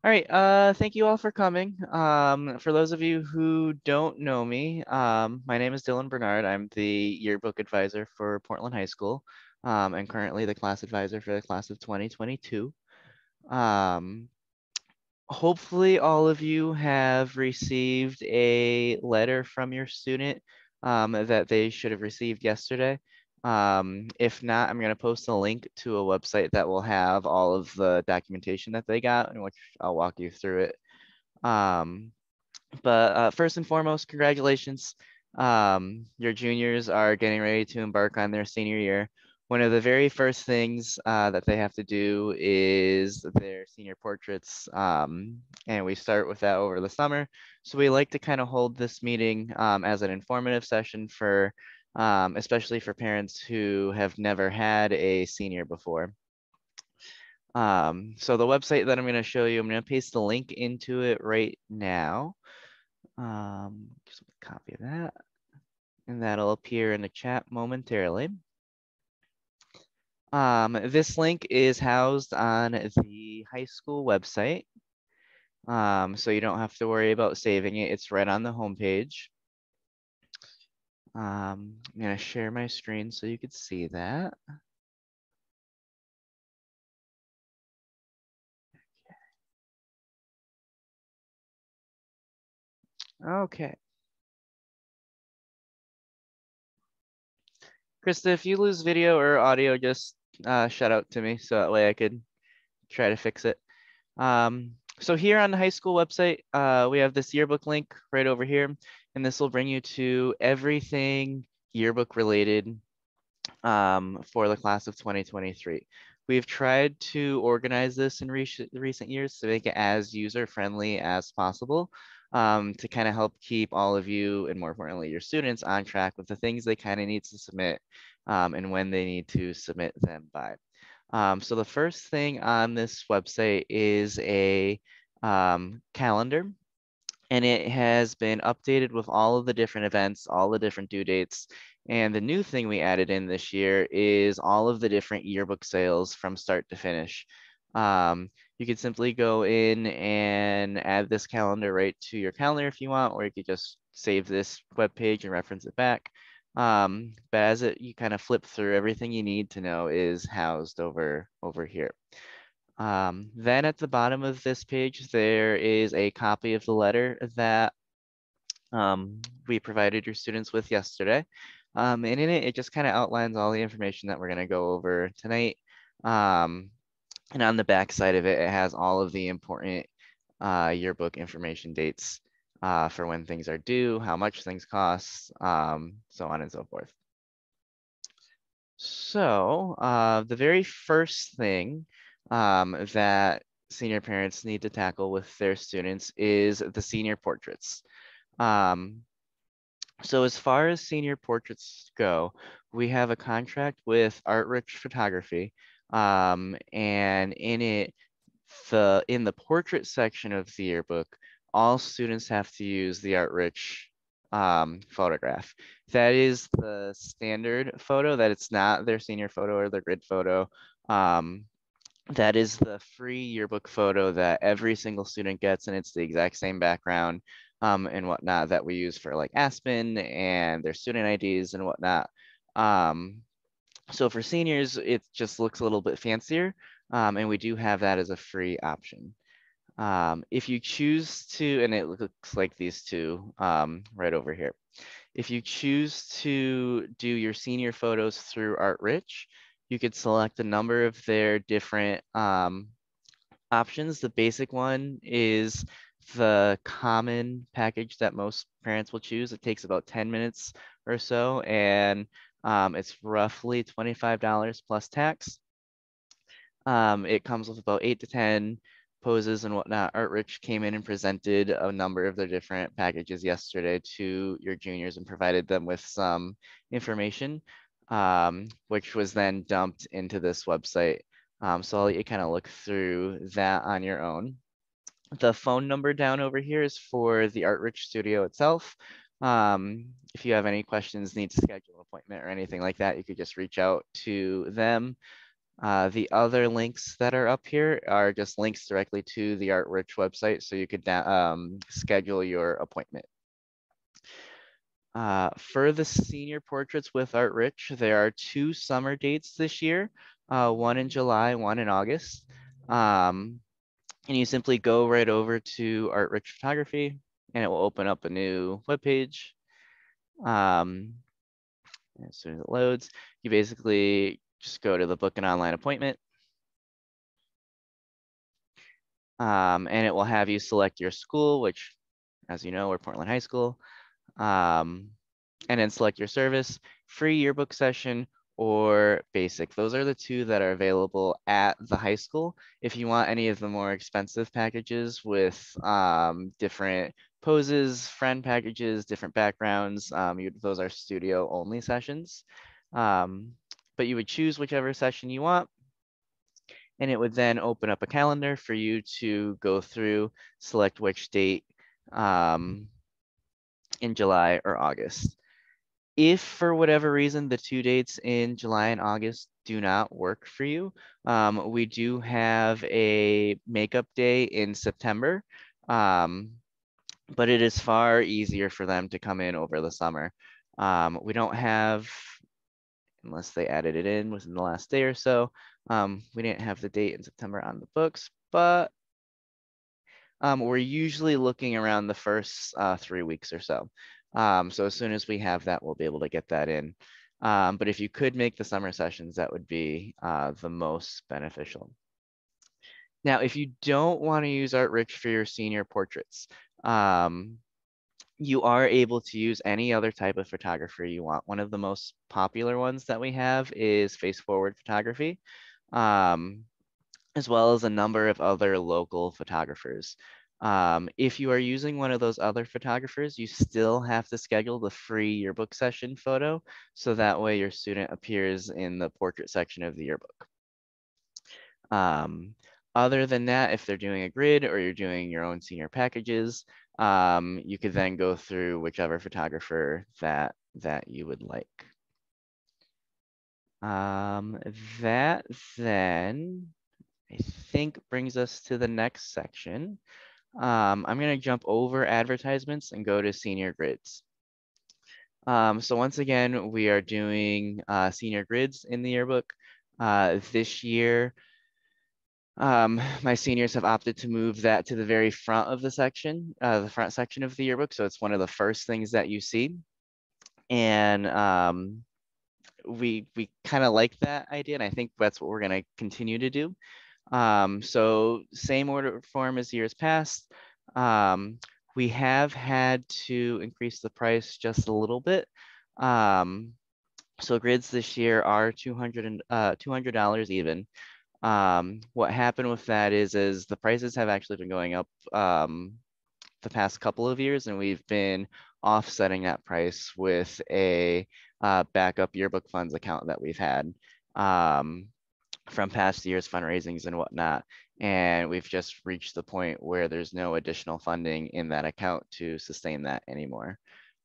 All right, thank you all for coming. For those of you who don't know me, my name is Dylan Bernard. I'm the yearbook advisor for Portland High School, and currently the class advisor for the class of 2022. Um, Hopefully all of you have received a letter from your student that they should have received yesterday. If not, I'm going to post a link to a website that will have all of the documentation that they got, in which I'll walk you through it. But first and foremost, congratulations. Your juniors are getting ready to embark on their senior year. One of the very first things that they have to do is their senior portraits, and we start with that over the summer. So we like to kind of hold this meeting as an informative session for, especially for parents who have never had a senior before. So the website that I'm going to show you, I'm going to paste the link into it right now. Just copy that, and that'll appear in the chat momentarily. This link is housed on the high school website, so you don't have to worry about saving it. It's right on the homepage. I'm gonna share my screen so you could see that. Okay. Krista, if you lose video or audio, just shout out to me so that way I could try to fix it. So here on the high school website, we have this yearbook link right over here, and this will bring you to everything yearbook related for the class of 2023. We've tried to organize this in recent years to make it as user-friendly as possible, to kind of help keep all of you, and more importantly, your students, on track with the things they kind of need to submit and when they need to submit them by. So the first thing on this website is a calendar, and it has been updated with all of the different events, all the different due dates. And the new thing we added in this year is all of the different yearbook sales from start to finish. You could simply go in and add this calendar right to your calendar if you want, or you could just save this web page and reference it back. But as you kind of flip through, everything you need to know is housed over here. Then at the bottom of this page, there is a copy of the letter that we provided your students with yesterday. And in it, it just kind of outlines all the information that we're going to go over tonight. And on the back side of it, it has all of the important yearbook information dates for when things are due, how much things cost, so on and so forth. So the very first thing that senior parents need to tackle with their students is the senior portraits. So as far as senior portraits go, we have a contract with Art Rich Photography, and in it, in the portrait section of the yearbook, all students have to use the Art Rich photograph. That is the standard photo, that it's not their senior photo or their grid photo. That is the free yearbook photo that every single student gets, and it's the exact same background and whatnot that we use for like Aspen and their student IDs and whatnot. So for seniors, it just looks a little bit fancier, and we do have that as a free option. If you choose to, and it looks like these two right over here. If you choose to do your senior photos through ArtRich, you could select a number of their different options. The basic one is the common package that most parents will choose. It takes about 10 minutes or so, and it's roughly $25 plus tax. It comes with about 8 to 10 poses and whatnot. ArtRich came in and presented a number of their different packages yesterday to your juniors and provided them with some information, which was then dumped into this website. So I'll let you kind of look through that on your own. The phone number down over here is for the ArtRich studio itself. If you have any questions, need to schedule an appointment or anything like that, you could just reach out to them. The other links that are up here are just links directly to the Art Rich website, so you could schedule your appointment. For the senior portraits with Art Rich, there are 2 summer dates this year, one in July, one in August. And you simply go right over to Art Rich Photography, and it will open up a new webpage. As soon as it loads, you basically just go to the book an online appointment. And it will have you select your school, which, as you know, we're Portland High School. And then select your service, free yearbook session or basic. Those are the 2 that are available at the high school. If you want any of the more expensive packages with different poses, friend packages, different backgrounds, those are studio only sessions. But you would choose whichever session you want, and it would then open up a calendar for you to go through, select which date in July or August. If for whatever reason the 2 dates in July and August do not work for you, we do have a makeup day in September, but it is far easier for them to come in over the summer. We don't have, unless they added it in within the last day or so, we didn't have the date in September on the books, but we're usually looking around the first 3 weeks or so. So as soon as we have that, we'll be able to get that in. But if you could make the summer sessions, that would be the most beneficial. Now, if you don't want to use Art Rich for your senior portraits, you are able to use any other type of photographer you want. One of the most popular ones that we have is face forward photography, as well as a number of other local photographers. If you are using one of those other photographers, you still have to schedule the free yearbook session photo, so that way your student appears in the portrait section of the yearbook. Other than that, if they're doing a grid or you're doing your own senior packages, you could then go through whichever photographer that you would like. That then, I think, brings us to the next section. I'm going to jump over advertisements and go to senior grids. So once again, we are doing senior grids in the yearbook. This year, my seniors have opted to move that to the very front of the section, the front section of the yearbook. So it's one of the first things that you see. And we kind of like that idea, and I think that's what we're going to continue to do. So same order form as years past. We have had to increase the price just a little bit. So grids this year are $200 even. What happened with that is the prices have actually been going up the past couple of years, and we've been offsetting that price with a backup yearbook funds account that we've had from past years' fundraisings and whatnot. And we've just reached the point where there's no additional funding in that account to sustain that anymore.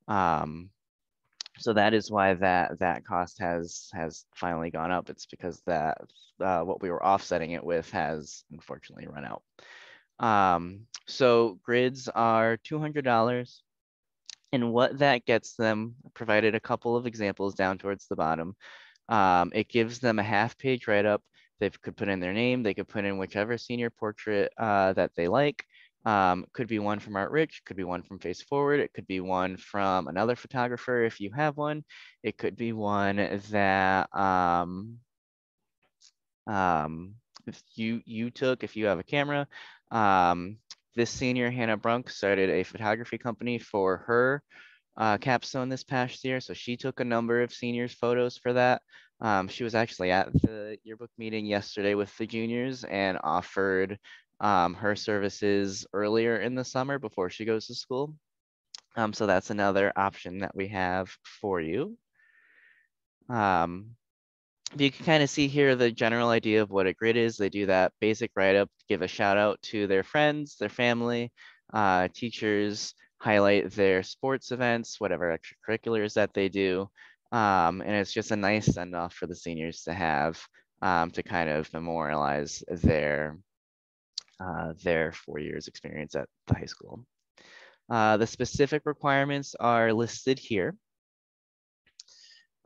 So that is why that cost has finally gone up. It's because that what we were offsetting it with has unfortunately run out. So grids are $200. And what that gets them, I provided a couple of examples down towards the bottom. It gives them a half-page write-up. They could put in their name. They could put in whichever senior portrait that they like. Could be one from Art Rich, could be one from Face Forward. It could be one from another photographer if you have one. It could be one that if you took, if you have a camera. This senior, Hannah Brunk, started a photography company for her capstone this past year. So she took a number of seniors photos for that. She was actually at the yearbook meeting yesterday with the juniors and offered her services earlier in the summer before she goes to school. So that's another option that we have for you. You can kind of see here the general idea of what a grid is. They do that basic write-up, give a shout out to their friends, their family, teachers, highlight their sports events, whatever extracurriculars that they do. And it's just a nice send off for the seniors to have to kind of memorialize their 4 years experience at the high school. The specific requirements are listed here,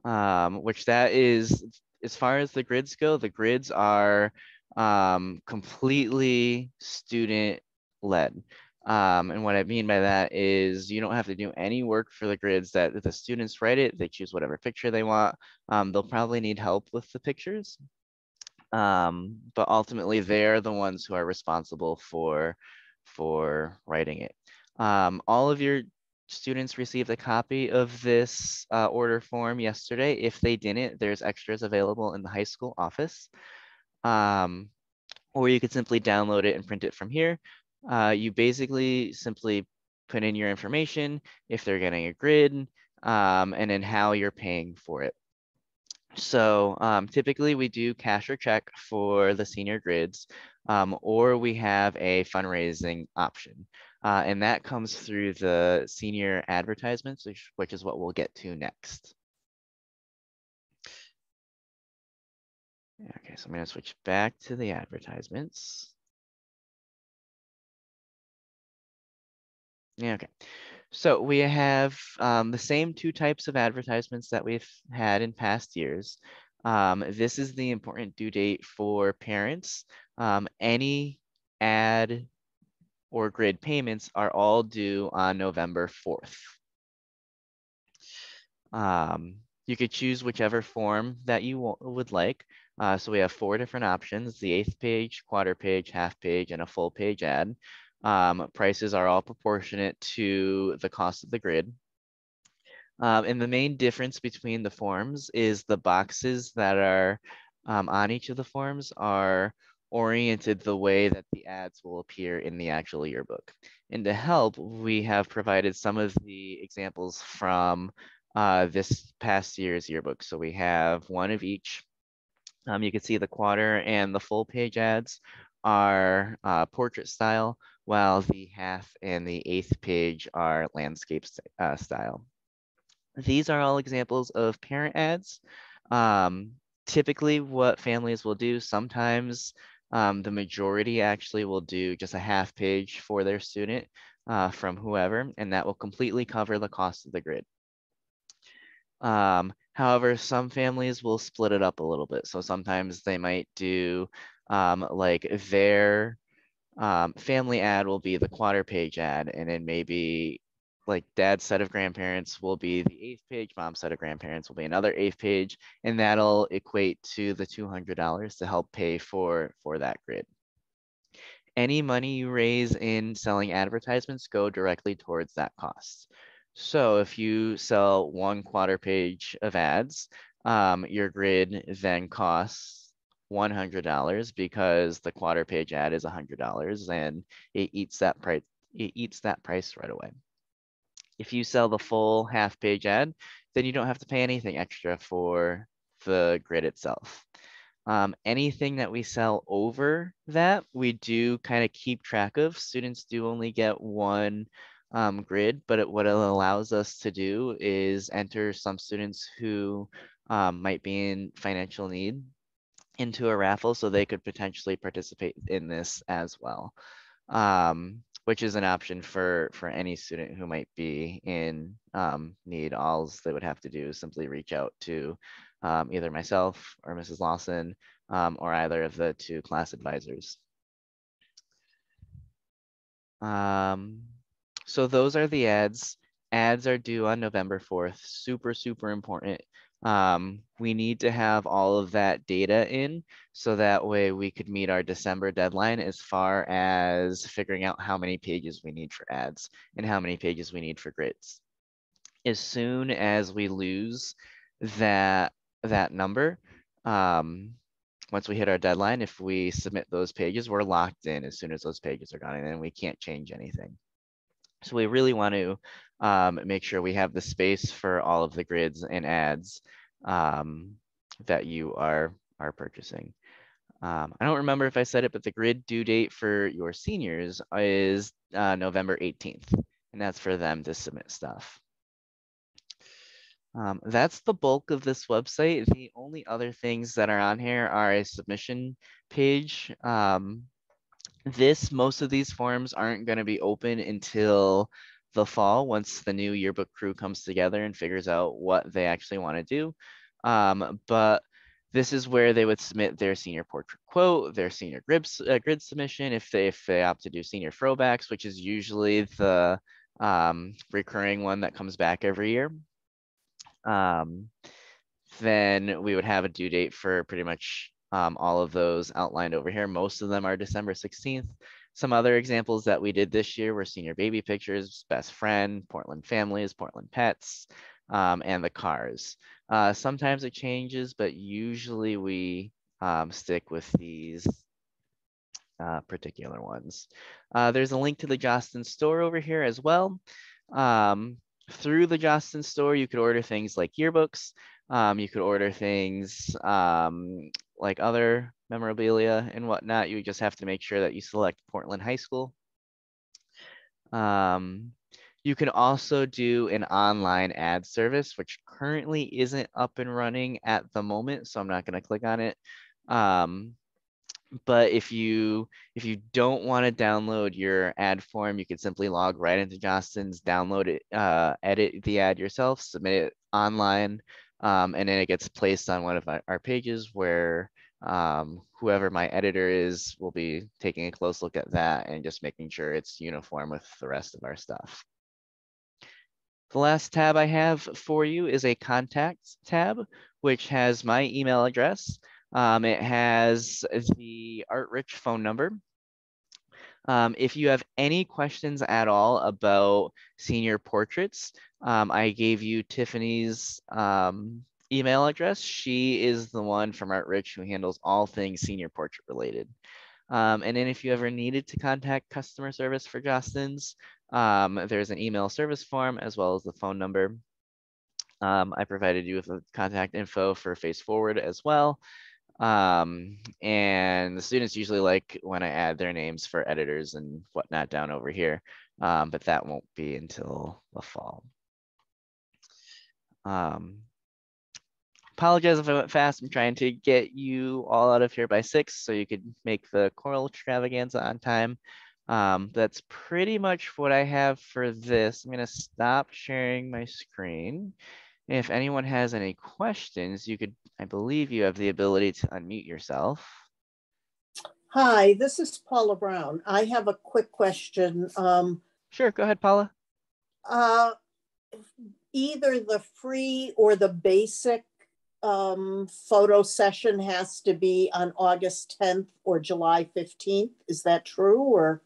which that is, as far as the grids go, the grids are completely student led. And what I mean by that is you don't have to do any work for the grids. That the students write it, they choose whatever picture they want. They'll probably need help with the pictures. But ultimately they're the ones who are responsible for writing it. All of your students received a copy of this order form yesterday. If they didn't, there's extras available in the high school office. Or you could simply download it and print it from here. You basically simply put in your information, if they're getting a grid, and then how you're paying for it. So typically we do cash or check for the senior grids, or we have a fundraising option. And that comes through the senior advertisements, which is what we'll get to next. Okay, so I'm gonna switch back to the advertisements. Yeah, okay. So we have the same 2 types of advertisements that we've had in past years. This is the important due date for parents. Any ad or grid payments are all due on November 4th. You could choose whichever form that you would like. So we have 4 different options: the 1/8 page, quarter page, half page, and a full page ad. Prices are all proportionate to the cost of the grid. And the main difference between the forms is the boxes that are on each of the forms are oriented the way that the ads will appear in the actual yearbook. And to help, we have provided some of the examples from this past year's yearbook. So we have one of each. You can see the quarter and the full page ads are portrait style, while the half and the 1/8 page are landscape style. These are all examples of parent ads. Typically what families will do, sometimes the majority actually will do just a half page for their student from whoever, and that will completely cover the cost of the grid. However, some families will split it up a little bit. So sometimes they might do like their family ad will be the quarter page ad, and then maybe like dad's set of grandparents will be the 1/8 page, mom's set of grandparents will be another 1/8 page, and that'll equate to the $200 to help pay for that grid. Any money you raise in selling advertisements go directly towards that cost. So if you sell 1 quarter page of ads, your grid then costs $100 because the quarter page ad is $100, and it eats that price. It eats that price right away. If you sell the full half page ad, then you don't have to pay anything extra for the grid itself. Anything that we sell over that, we do kind of keep track of. Students do only get 1 grid, but what it allows us to do is enter some students who might be in financial need into a raffle, so they could potentially participate in this as well, which is an option for any student who might be in need. All they would have to do is simply reach out to either myself or Mrs. Lawson, or either of the 2 class advisors. So those are the ads. Ads are due on November 4th. Super, super important. We need to have all of that data in, so that way we could meet our December deadline as far as figuring out how many pages we need for ads and how many pages we need for grids. As soon as we lose that number, once we hit our deadline, if we submit those pages, we're locked in as soon as those pages are gone, and then we can't change anything. So we really want to make sure we have the space for all of the grids and ads that you are purchasing. I don't remember if I said it, but the grid due date for your seniors is November 18th, and that's for them to submit stuff. That's the bulk of this website. The only other things that are on here are a submission page. Most of these forms aren't going to be open until the fall once the new yearbook crew comes together and figures out what they actually want to do. But this is where they would submit their senior portrait quote, their senior grid submission, if they opt to do senior throwbacks, which is usually the recurring one that comes back every year. Then we would have a due date for pretty much all of those outlined over here. Most of them are December 16th. Some other examples that we did this year were senior baby pictures, best friend, Portland families, Portland pets, and the cars. Sometimes it changes, but usually we stick with these particular ones. There's a link to the Jostens store over here as well. Through the Jostens store, you could order things like yearbooks. You could order things like other memorabilia and whatnot. You just have to make sure that you select Portland High School. You can also do an online ad service, which currently isn't up and running at the moment, so I'm not going to click on it. But if you don't want to download your ad form, you can simply log right into Jostens, download it, edit the ad yourself, submit it online, and then it gets placed on one of our pages where whoever my editor is will be taking a close look at that and just making sure it's uniform with the rest of our stuff. The last tab I have for you is a contacts tab, which has my email address. It has the Art Rich phone number. If you have any questions at all about senior portraits, I gave you Tiffany's email address. She is the one from Art Rich who handles all things senior portrait related. And then if you ever needed to contact customer service for Jostens, there's an email service form as well as the phone number. I provided you with the contact info for Face Forward as well. And the students usually like when I add their names for editors and whatnot down over here, but that won't be until the fall. Apologize if I went fast. I'm trying to get you all out of here by 6 so you could make the choral extravaganza on time. That's pretty much what I have for this. I'm going to stop sharing my screen. If anyone has any questions, you could, I believe you have the ability to unmute yourself. Hi, this is Paula Brown. I have a quick question. Sure, go ahead, Paula. Either the free or the basic photo session has to be on August 10th or July 15th. Is that true, or?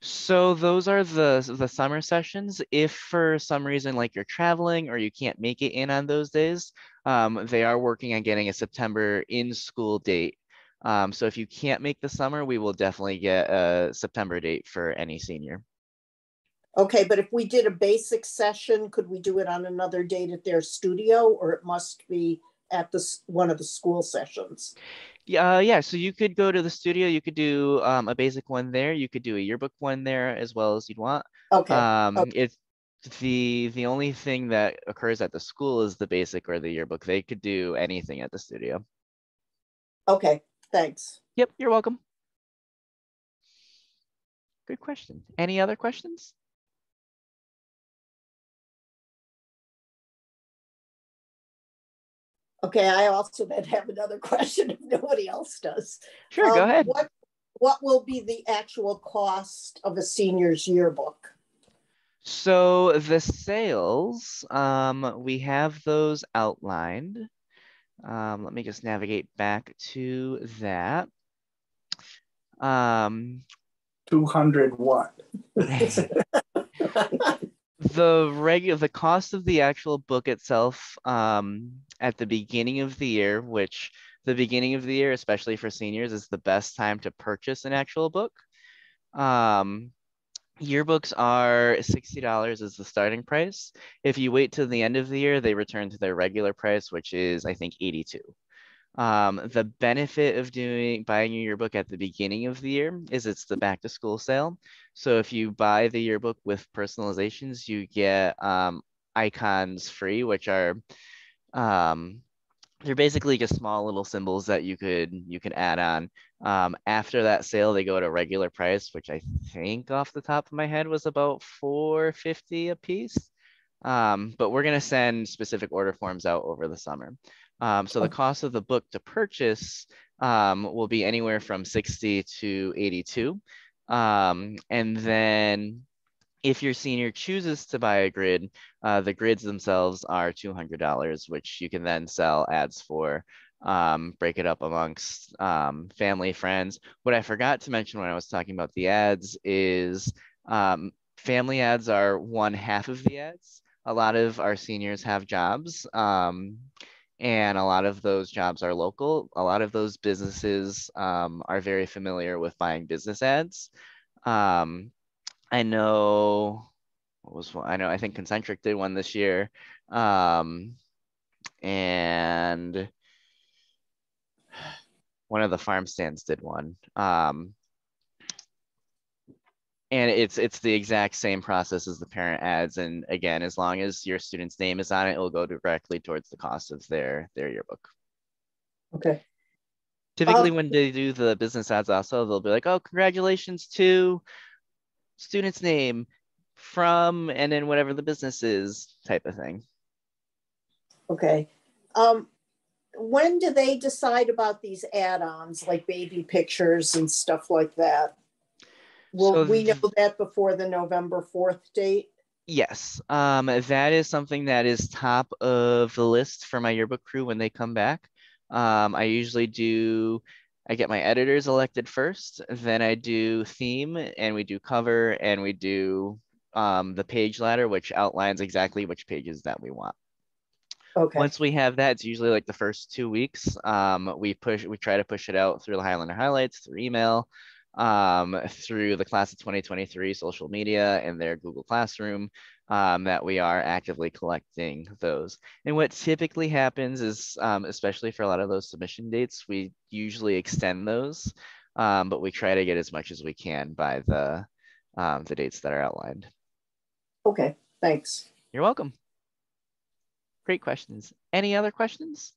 So those are the summer sessions. If for some reason like you're traveling or you can't make it in on those days, they are working on getting a September in-school date. So if you can't make the summer, we will definitely get a September date for any senior. Okay, but if we did a basic session, could we do it on another date at their studio, or it must be at one of the school sessions? Yeah, so you could go to the studio, you could do a basic one there, you could do a yearbook one there as well as you'd want. Okay. Okay. It's the only thing that occurs at the school is the basic or the yearbook. They could do anything at the studio. Okay, thanks. Yep, you're welcome. Good question. Any other questions? Okay, I also then have another question if nobody else does. Sure, go ahead. What will be the actual cost of a senior's yearbook? So the sales, we have those outlined. Let me just navigate back to that. 200 what? The cost of the actual book itself at the beginning of the year, which the beginning of the year, especially for seniors, is the best time to purchase an actual book. Yearbooks are $60 is the starting price. If you wait till the end of the year, they return to their regular price, which is I think $82. The benefit of buying your yearbook at the beginning of the year is it's the back to school sale. So if you buy the yearbook with personalizations, you get icons free, which are they're basically just small little symbols that you could add on. After that sale, they go to regular price, which I think off the top of my head was about $4.50 a piece. But we're gonna send specific order forms out over the summer. So the cost of the book to purchase will be anywhere from $60 to $82. And then if your senior chooses to buy a grid, the grids themselves are $200, which you can then sell ads for, break it up amongst family, friends. What I forgot to mention when I was talking about the ads is family ads are one half of the ads. A lot of our seniors have jobs, and a lot of those jobs are local. A lot of those businesses are very familiar with buying business ads. I know what was one? I think Concentric did one this year. And one of the farm stands did one. And it's the exact same process as the parent ads. And again, as long as your student's name is on it, it'll go directly towards the cost of their yearbook. Okay. Typically, when they do the business ads also, they'll be like, oh, congratulations to student's name from, and then whatever the business is type of thing. Okay. When do they decide about these add-ons, like baby pictures and stuff like that? Will we know that before the November 4th date? Yes, that is something that is top of the list for my yearbook crew when they come back. I usually I get my editors elected first, then I do theme, and we do cover, and we do the page ladder, which outlines exactly which pages that we want. Okay. Once we have that, it's usually like the first 2 weeks. We try to push it out through the Highlander Highlights, through email, through the class of 2023 social media and their Google Classroom, that we are actively collecting those. And what typically happens is, especially for a lot of those submission dates, we usually extend those, but we try to get as much as we can by the dates that are outlined. Okay, thanks. You're welcome. Great questions. Any other questions?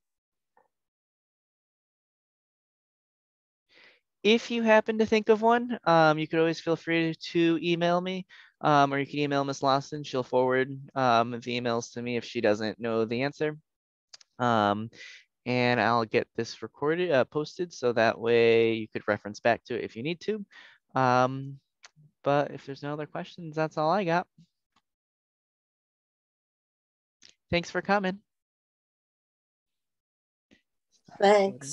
If you happen to think of one, you could always feel free to email me, or you can email Miss Lawson. She'll forward the emails to me if she doesn't know the answer. And I'll get this recorded, posted, so that way you could reference back to it if you need to. But if there's no other questions, that's all I got. Thanks for coming. Thanks.